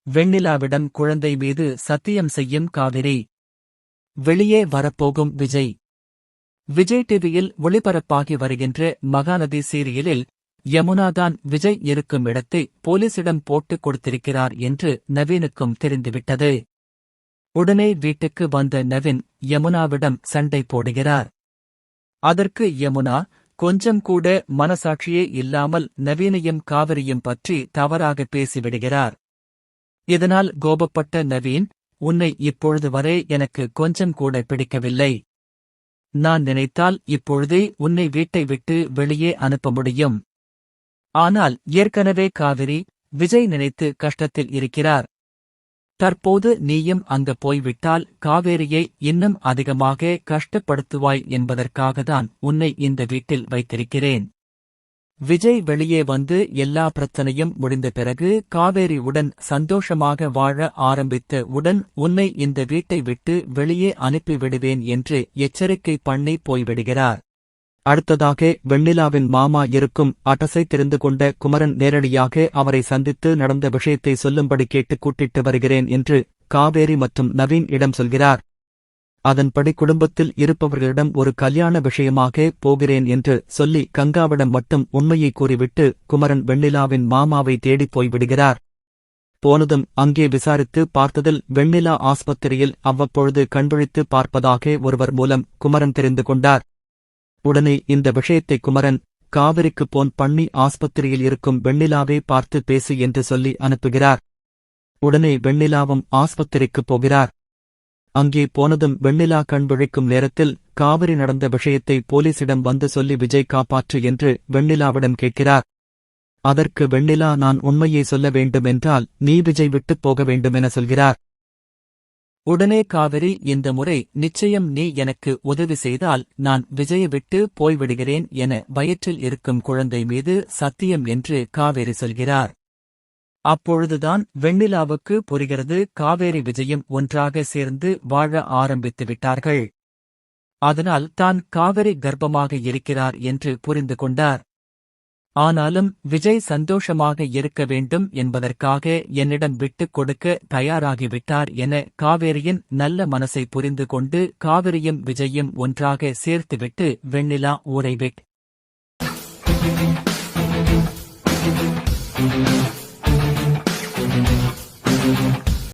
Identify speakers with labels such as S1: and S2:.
S1: வெண்ணிலாவிடம் குழந்தை மீது சத்தியம் செய்யும் காவிரி. வெளியே வரப்போகும் விஜய். விஜய் டிவியில் ஒளிபரப்பாகி வருகின்ற மகாநதி சீரியலில் யமுனாதான் விஜய் இருக்கும் இடத்தை போலீசிடம் போட்டுக் கொடுத்திருக்கிறார் என்று நவீனுக்கும் தெரிந்துவிட்டது. உடனே வீட்டுக்கு வந்த நவீன் யமுனாவிடம் சண்டை போடுகிறார். அதற்கு யமுனா கொஞ்சம் கூட மனசாட்சியே இல்லாமல் நவீனையும் காவிரியும் பற்றி தவறாக பேசிவிடுகிறார். இதனால் கோபப்பட்ட நவீன், உன்னை இப்பொழுது வரை எனக்கு கொஞ்சம் கூட பிடிக்கவில்லை. நான் நினைத்தால் இப்பொழுதே உன்னை வீட்டை விட்டு வெளியே அனுப்ப முடியும். ஆனால் ஏற்கனவே காவிரி, விஜய் நினைத்து கஷ்டத்தில் இருக்கிறார். தற்போது நீயும் அங்க போய்விட்டால் காவேரியை இன்னும் அதிகமாக கஷ்டப்படுத்துவாய் என்பதற்காகத்தான் உன்னை இந்த வீட்டில் வைத்திருக்கிறேன். விஜய் வெளியே வந்து எல்லா பிரச்சனையும் முடிந்த பிறகு காவேரியுடன் சந்தோஷமாக வாழ ஆரம்பித்த உடன் உன்னை இந்த வீட்டை விட்டு வெளியே அனுப்பிவிடுவேன் என்று எச்சரிக்கை பண்ணி போய்விடுகிறார். அடுத்ததாக வெண்ணிலாவின் மாமா இருக்கும் அட்ரஸை தெரிந்து கொண்ட குமரன் நேரடியாக அவரை சந்தித்து நடந்த விஷயத்தை சொல்லும்படி கேட்டு கூட்டிட்டு வருகிறேன் என்று காவேரி மற்றும் நவீன் இடம் சொல்கிறார். அதன்படி குடும்பத்தில் இருப்பவர்களிடம் ஒரு கல்யாண விஷயமாக போகிறேன் என்று சொல்லி கங்காவிடம் மட்டும் உண்மையை கூறிவிட்டு குமரன் வெண்ணிலாவின் மாமாவை தேடிப் போய்விடுகிறார். போனதும் அங்கே விசாரித்து பார்த்ததில் வெண்ணிலா ஆஸ்பத்திரியில் அவ்வப்பொழுது கண்விழித்து பார்ப்பதாக ஒருவர் மூலம் குமரன் தெரிந்து கொண்டார். உடனே இந்த விஷயத்தை குமரன் காவிரிக்கு போன் பண்ணி ஆஸ்பத்திரியில் இருக்கும் வெண்ணிலாவை பார்த்து பேசு என்று சொல்லி அனுப்புகிறார். உடனே வெண்ணிலாவும் ஆஸ்பத்திரிக்குப் போகிறார். அங்கே போனதும் வெண்ணிலா கண் விழிக்கும் நேரத்தில் காவிரி நடந்த விஷயத்தை போலீசிடம் வந்து சொல்லி விஜய் காப்பாற்று என்று வெண்ணிலாவிடம் கேட்கிறார். அதற்கு வெண்ணிலா, நான் உண்மையை சொல்ல வேண்டுமென்றால் நீ விஜய் விட்டுப் போக வேண்டுமென சொல்கிறார். உடனே காவிரி, இந்த முறை நிச்சயம் நீ எனக்கு உதவி செய்தால் நான் விஜயை விட்டு போய்விடுகிறேன் என வயிற்றில் இருக்கும் குழந்தை மீது சத்தியம் என்று காவேரி சொல்கிறார். அப்பொழுதுதான் வெண்ணிலாவுக்கு புரிகிறது, காவேரி விஜயும் ஒன்றாக சேர்ந்து வாழ ஆரம்பித்து விட்டார்கள். அதனால் தான் காவிரி கர்ப்பமாக இருக்கிறார் என்று புரிந்து கொண்டார். ஆனாலும் விஜய் சந்தோஷமாக இருக்க வேண்டும் என்பதற்காக என்னிடம் விட்டுக் கொடுக்க தயாராகிவிட்டார் என காவேரியின் நல்ல மனசை புரிந்து கொண்டு காவிரியும் விஜயும் ஒன்றாக சேர்த்துவிட்டு வெண்ணிலா ஊரை விட்டு